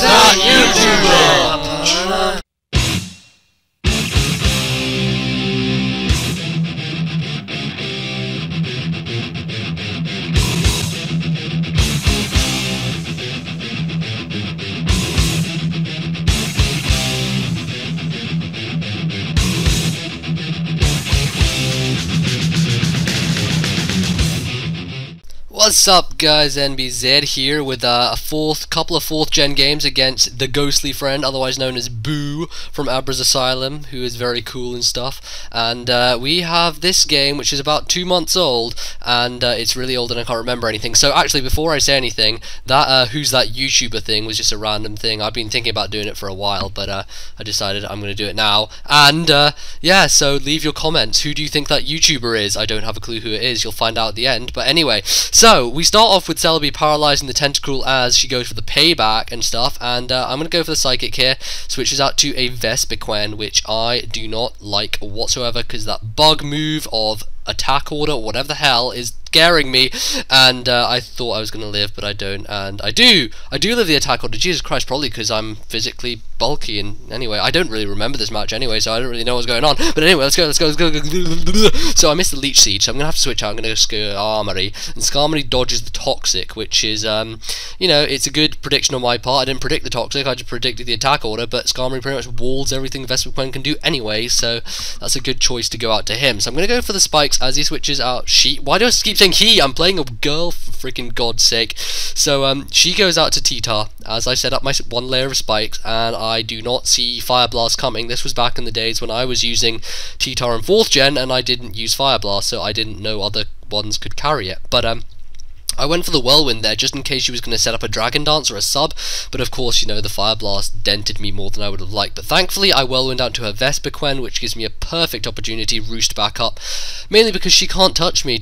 that YouTuber? What's up, guys? NBZ here with a couple of fourth gen games against TheGhostlyFriend, otherwise known as Boo from Abra's Asylum, who is very cool and stuff. And we have this game, which is about 2 months old, and it's really old and I can't remember anything. So actually, before I say anything, that who's that YouTuber thing was just a random thing. I've been thinking about doing it for a while, but I decided I'm going to do it now. And yeah, so leave your comments. Who do you think that YouTuber is? I don't have a clue who it is. You'll find out at the end. But anyway, so we start off with Celebi paralyzing the tentacle as she goes for the payback and stuff, and I'm going to go for the psychic here. Switches out to a Vespiquen, which I do not like whatsoever, because that bug move of attack order, or whatever the hell, is scaring me, and I thought I was going to live, but I don't, and I do live the attack order. Jesus Christ, probably because I'm physically bulky, and anyway, I don't really remember this match anyway, so I don't really know what's going on, but anyway, let's go. So I missed the leech siege, so I'm going to have to switch out. I'm going to go Skarmory, and Skarmory dodges the toxic, which is, you know, it's a good prediction on my part. I didn't predict the toxic, I just predicted the attack order, but Skarmory pretty much walls everything Vespiquen can do anyway, so that's a good choice to go out to him. So I'm going to go for the spikes as he switches out. Why do I keep saying he? I'm playing a girl, for freaking God's sake. So she goes out to T-Tar as I set up my one layer of spikes, and I do not see Fire Blast coming. This was back in the days when I was using T-Tar in 4th gen and I didn't use Fire Blast, so I didn't know other ones could carry it. But I went for the Whirlwind there just in case she was going to set up a Dragon Dance or a sub, but of course, you know, the Fire Blast dented me more than I would have liked. But thankfully, I Whirlwind out to her Vespiquen, which gives me a perfect opportunity to roost back up, mainly because she can't touch me.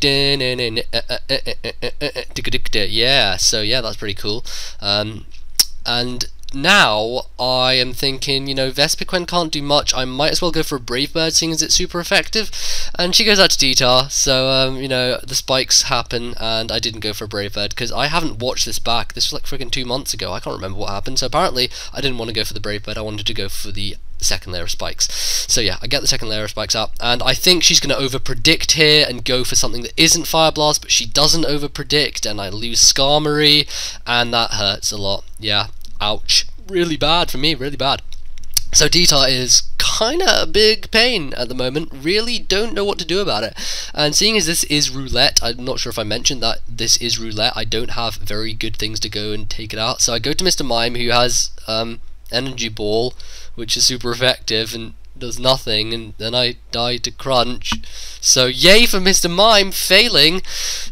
Yeah, so yeah, that's pretty cool. And now I am thinking, you know, Vespiquen can't do much. I might as well go for a Brave Bird, seeing as it's super effective. And she goes out to T-Tar, so you know, the spikes happen, and I didn't go for a Brave Bird because I haven't watched this back. This was like freaking 2 months ago. I can't remember what happened. So apparently, I didn't want to go for the Brave Bird. I wanted to go for the second layer of spikes. So yeah, I get the second layer of spikes up, and I think she's going to over predict here and go for something that isn't Fire Blast, but she doesn't over predict, and I lose Skarmory, and that hurts a lot. Yeah. Ouch. Really bad for me, really bad. So T-Tar is kinda a big pain at the moment. Really don't know what to do about it. And seeing as this is Roulette, I'm not sure if I mentioned that this is Roulette, I don't have very good things to go and take it out. So I go to Mr. Mime, who has Energy Ball, which is super effective and does nothing, and then I die to Crunch. So yay for Mr. Mime failing.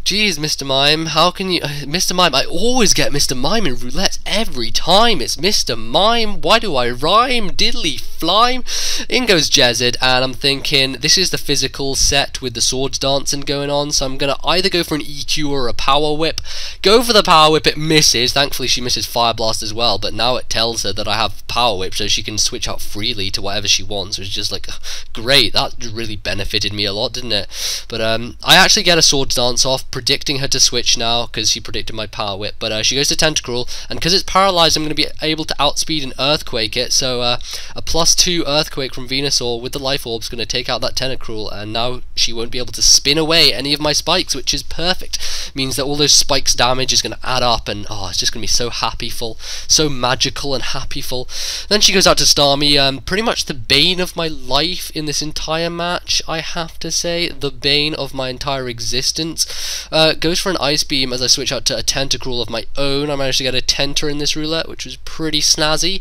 Jeez, Mr. Mime, how can you... Mr. Mime, I always get Mr. Mime in Roulette every time. It's Mr. Mime. Why do I rhyme? Diddly flime. In goes Jezzard, and I'm thinking this is the physical set with the swords dancing going on, so I'm going to either go for an EQ or a Power Whip. Go for the Power Whip, it misses. Thankfully she misses Fire Blast as well, but now it tells her that I have Power Whip, so she can switch out freely to whatever she wants. It's just like, great, that really benefited me a lot, didn't it? But I actually get a Swords Dance off, predicting her to switch now, because she predicted my Power Whip. But she goes to Tentacruel, and because it's paralyzed, I'm going to be able to outspeed and Earthquake it, so a +2 Earthquake from Venusaur with the Life Orb is going to take out that Tentacruel, and now she won't be able to spin away any of my spikes, which is perfect. Means that all those spikes damage is going to add up, and oh, it's just going to be so happyful, so magical and happyful. Then she goes out to Starmie, pretty much the bane of my life in this entire match, I have to say. The bane of my entire existence. Goes for an Ice Beam as I switch out to a Tentacruel of my own. I managed to get a Tenter in this Roulette, which was pretty snazzy.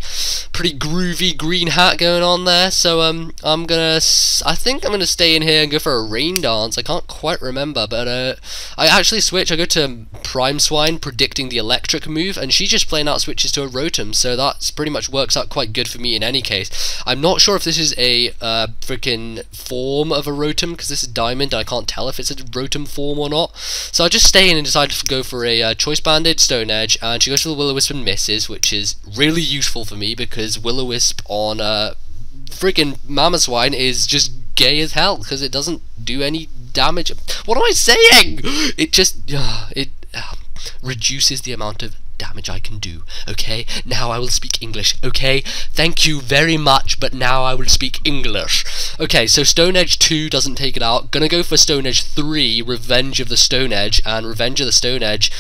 Pretty groovy green hat going on there. So I think I'm gonna stay in here and go for a Rain Dance. I can't quite remember, but I actually switch. I go to Prime Swine, predicting the electric move, and she just plain out switches to a Rotom, so that's pretty much works out quite good for me in any case. I'm not sure if this is a freaking form of a Rotom, because this is Diamond, I can't tell if it's a Rotom form or not. So I just stay in and decide to go for a Choice Banded, Stone Edge, and she goes for the Will-O-Wisp and misses, which is really useful for me, because Will-O-Wisp on freaking Mamoswine is just gay as hell, because it doesn't do any damage. What am I saying? It just, it reduces the amount of damage I can do. Okay, now I will speak English. Okay, thank you very much, but now I will speak English. Okay, so Stone Edge 2 doesn't take it out. Gonna go for Stone Edge 3, Revenge of the Stone Edge, and Revenge of the Stone Edge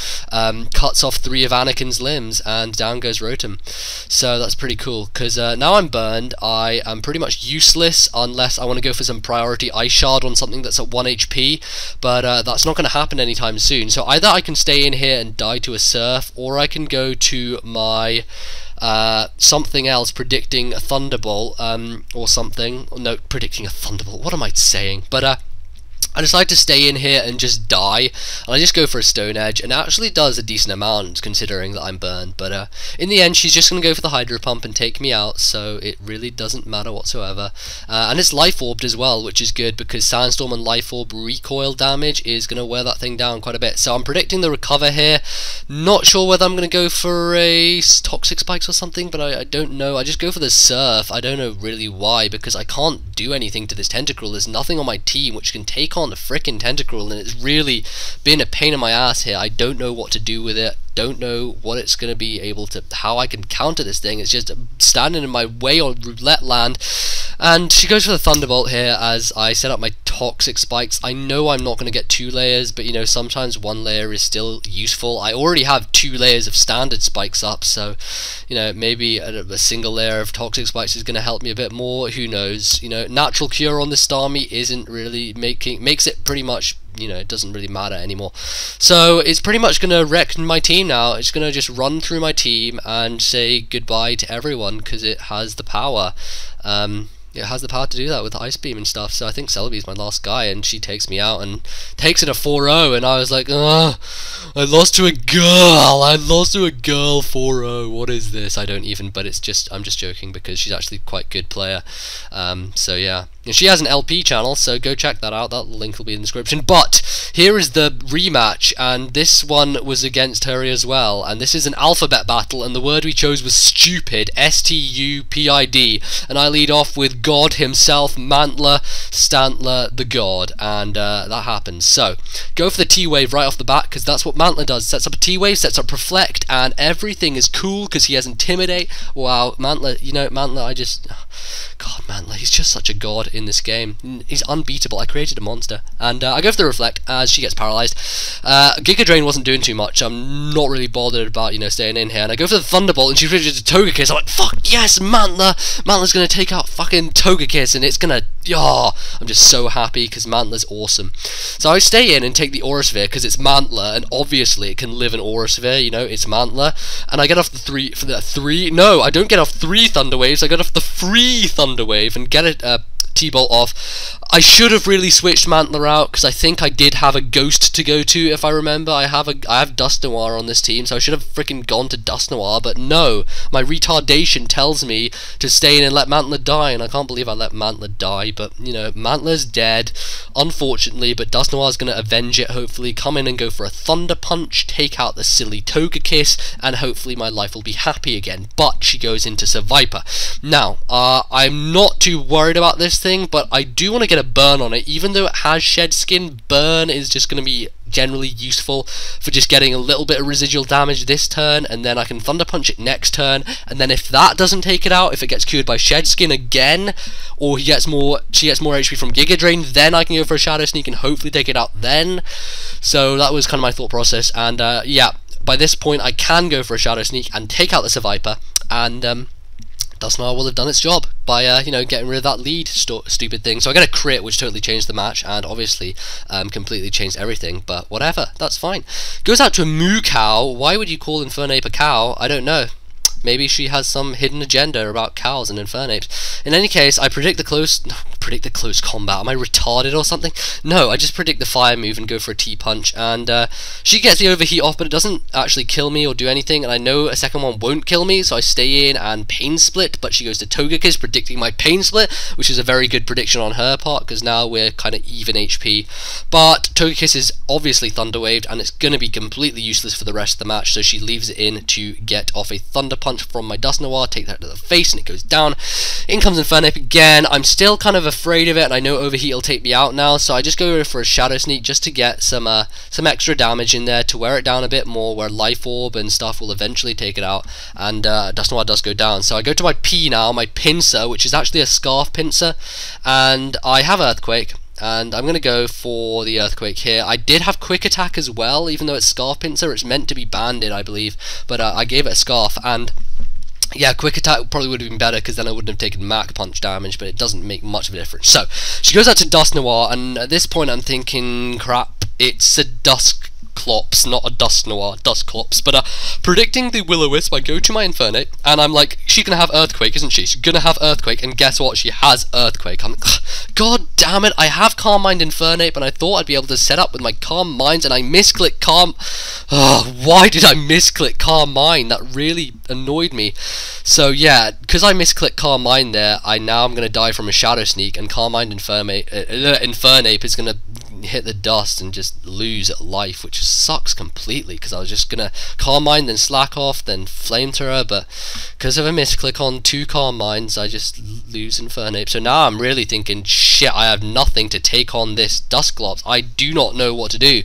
cuts off 3 of Anakin's limbs, and down goes Rotom. So that's pretty cool, because now I'm burned. I am pretty much useless unless I want to go for some priority Ice Shard on something that's at 1 HP, but that's not going to happen anytime soon. So either I can stay in here and die to a Surf, or I can go to my something else, predicting a Thunderbolt, or something. No, predicting a Thunderbolt, what am I saying? But I decide to stay in here and just die, and I just go for a Stone Edge, and it actually does a decent amount considering that I'm burned, but in the end she's just going to go for the Hydro Pump and take me out, so it really doesn't matter whatsoever. And it's Life Orbed as well, which is good because Sandstorm and Life Orb recoil damage is going to wear that thing down quite a bit. So I'm predicting the Recover here. Not sure whether I'm going to go for a Toxic Spikes or something, but I don't know. I just go for the Surf. I don't know really why, because I can't do anything to this Tentacruel. There's nothing on my team which can take on the frickin' Tentacruel, and it's really been a pain in my ass here. I don't know what to do with it. Don't know what it's going to be able to, how I can counter this thing. It's just standing in my way on Roulette land. And she goes for the Thunderbolt here as I set up my Toxic Spikes. I know I'm not going to get 2 layers, but you know, sometimes 1 layer is still useful. I already have 2 layers of standard spikes up, so you know, maybe a single layer of Toxic Spikes is going to help me a bit more. Who knows? You know, Natural Cure on this Starmie isn't really makes it pretty much, you know, it doesn't really matter anymore. So it's pretty much going to wreck my team now. It's going to just run through my team and say goodbye to everyone because it has the power. It has the power to do that with Ice Beam and stuff. So I think Celebi's my last guy, and she takes me out and takes it a 4-0, and I was like, I lost to a girl. I lost to a girl 4-0. What is this? I don't even, but it's just, I'm just joking because she's actually quite a good player. So yeah. And she has an LP channel, so go check that out. That link will be in the description. But here is the rematch, and this one was against her as well. And this is an alphabet battle, and the word we chose was stupid. S-T-U-P-I-D. And I lead off with God himself, Mantler, Stantler, the God. And that happens. So go for the T-Wave right off the bat, because that's what Mantler does. Sets up a T-Wave, sets up Reflect, and everything is cool because he has Intimidate. Wow, Mantler, you know, Mantler, God, Mantler, he's just such a god in this game. He's unbeatable. I created a monster. And I go for the Reflect as she gets paralyzed. Giga Drain wasn't doing too much. I'm not really bothered about, you know, staying in here. And I go for the Thunderbolt, and she switches to Togekiss. I'm like, fuck yes, Mantler! Mantler's gonna take out fucking Togekiss, and it's gonna, I'm just so happy because Mantler's awesome. So I stay in and take the Aura Sphere because it's Mantler, and obviously it can live in Aura Sphere, you know, it's Mantler. And I get off the no, I don't get off 3 Thunder Waves, I get off the free Thunder Wave and get it, T-Bolt off. I should have really switched Mantler out because I think I did have a Ghost to go to, if I remember. I have Dusknoir on this team, so I should have freaking gone to Dusknoir, but no, my retardation tells me to stay in and let Mantler die, and I can't believe I let Mantler die. But you know, Mantler's dead, unfortunately, but Dusknoir's going to avenge it, hopefully, come in and go for a Thunder Punch, take out the silly Togekiss, and hopefully my life will be happy again. But she goes into Seviper. Now, I'm not too worried about this thing, but I do want to get a burn on it. Even though it has Shed Skin, burn is just going to be generally useful for just getting a little bit of residual damage this turn, and then I can Thunder Punch it next turn, and then if that doesn't take it out, if it gets cured by Shed Skin again, or she gets more HP from Giga Drain, then I can go for a Shadow Sneak and hopefully take it out then. So that was kind of my thought process, and yeah, by this point I can go for a Shadow Sneak and take out the Seviper, and Dusknoir will have done its job by, you know, getting rid of that lead stupid thing. So I get a crit, which totally changed the match, and obviously completely changed everything, but whatever, that's fine. Goes out to a Moo Cow. Why would you call Infernape a cow? I don't know. Maybe she has some hidden agenda about cows and Infernapes. In any case, I predict the close combat. Am I retarded or something? No, I just predict the fire move and go for a T-Punch, and she gets the overheat off, but it doesn't actually kill me or do anything, and I know a second one won't kill me, so I stay in and Pain Split, but she goes to Togekiss, predicting my Pain Split, which is a very good prediction on her part, because now we're kind of even HP. But Togekiss is obviously Thunder Waved, and it's going to be completely useless for the rest of the match, so she leaves it in to get off a Thunder Punch from my Dusknoir, take that to the face, and it goes down. In comes Infernape again. I'm still kind of afraid of it, and I know Overheat will take me out now, so I just go for a Shadow Sneak just to get some extra damage in there to wear it down a bit more, where Life Orb and stuff will eventually take it out, and Dust Noir does go down. So I go to my P now, my Pincer, which is actually a Scarf Pincer, and I have Earthquake. And I'm going to go for the Earthquake here. I did have Quick Attack as well, even though it's Scarf Pincer. It's meant to be banded, I believe, but I gave it a Scarf, and yeah, Quick Attack probably would have been better, because then I wouldn't have taken Mach Punch damage, but it doesn't make much of a difference. So, she goes out to Dust Noir, and at this point I'm thinking, crap, it's a Dusclops, not a Dust Noir, Dusclops. But predicting the Will-O-Wisp, I go to my Infernape, and I'm like, she's gonna have Earthquake, isn't she? She's gonna have Earthquake, and guess what? She has Earthquake. I'm like, god damn it, I have Calm Mind Infernape, and I thought I'd be able to set up with my Calm Minds, and I misclick Calm... why did I misclick Calm Mind? That really annoyed me. So yeah, because I misclicked Calm Mind there, I'm gonna die from a Shadow Sneak, and Calm Mind Infernape is gonna hit the dust and just lose life, which sucks completely, because I was just gonna Calm Mind, then Slack Off, then Flamethrower, but because of a misclick on 2 Calm Minds, I just lose Infernape. So now I'm really thinking, shit, I have nothing to take on this Dusclops. I do not know what to do.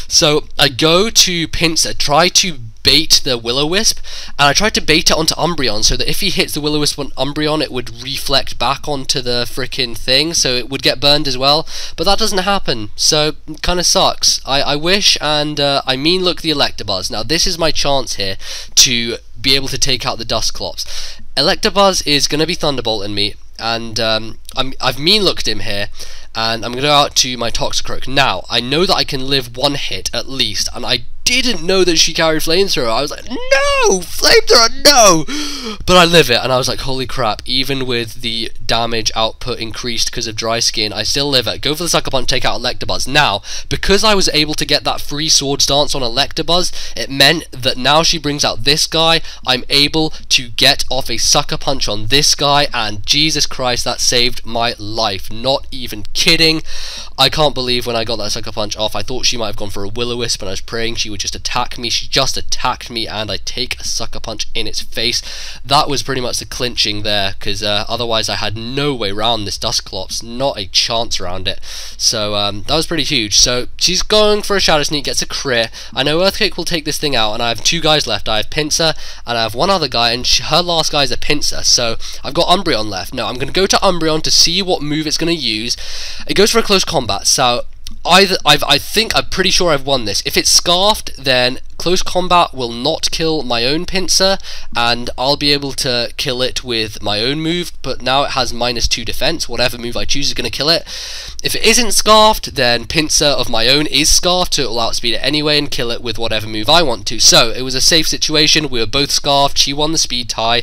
So I go to Pinsir, try to bait the Will-O-Wisp, and I tried to bait it onto Umbreon, so that if he hits the Will-O-Wisp on Umbreon, it would reflect back onto the frickin' thing, so it would get burned as well, but that doesn't happen, so it kinda sucks. I wish, and I mean look the Electabuzz. Now this is my chance here to be able to take out the Dusclops. Electabuzz is gonna be Thunderbolting me, and I've mean looked him here, and I'm gonna go out to my Toxicroak. Now, I know that I can live 1 hit at least, and I didn't know that she carried Flamethrower. I was like, no! Flamethrower, no! But I live it, and I was like, holy crap, even with the damage output increased because of Dry Skin, I still live it. Go for the Sucker Punch, take out Electabuzz. Now, because I was able to get that free Swords Dance on Electabuzz, it meant that now she brings out this guy, I'm able to get off a Sucker Punch on this guy, and Jesus Christ, that saved my life. Not even kidding. I can't believe when I got that Sucker Punch off, I thought she might have gone for a Will-O-Wisp, and I was praying she would just attack me. She just attacked me, and I take a Sucker Punch in its face. That was pretty much the clinching there, because otherwise I had no way around this Dusclops, not a chance around it. So that was pretty huge. So she's going for a Shadow Sneak, gets a crit. I know Earthquake will take this thing out, and I have 2 guys left. I have Pinsir, and I have 1 other guy, and her last guy is a Pinsir, so I've got Umbreon left. Now I'm going to go to Umbreon to see what move it's going to use. It goes for a close combat, so I'm pretty sure I've won this. If it's Scarfed, then Close Combat will not kill my own Pinsir, and I'll be able to kill it with my own move, but now it has -2 defense. Whatever move I choose is going to kill it. If it isn't Scarfed, then Pinsir of my own is Scarfed, so it will outspeed it anyway and kill it with whatever move I want to. So it was a safe situation. We were both Scarfed. She won the speed tie.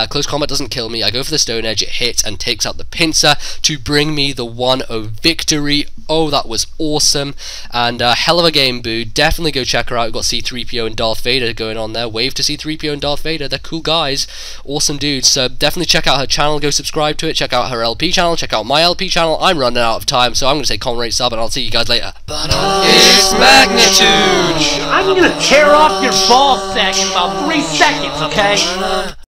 Close Combat doesn't kill me. I go for the Stone Edge. It hits and takes out the Pinsir to bring me the 1-0 victory. Oh, that was awesome, and hell of a game, Boo. Definitely go check her out. We've got C-3PO and Darth Vader going on there. Wave to C-3PO and Darth Vader. They're cool guys, awesome dudes. So definitely check out her channel, go subscribe to it, check out her LP channel, check out my LP channel. I'm running out of time, so I'm going to say comment, rate, sub, and I'll see you guys later. But it's Magnitude! I'm gonna tear off your ball sack in about 3 seconds, okay?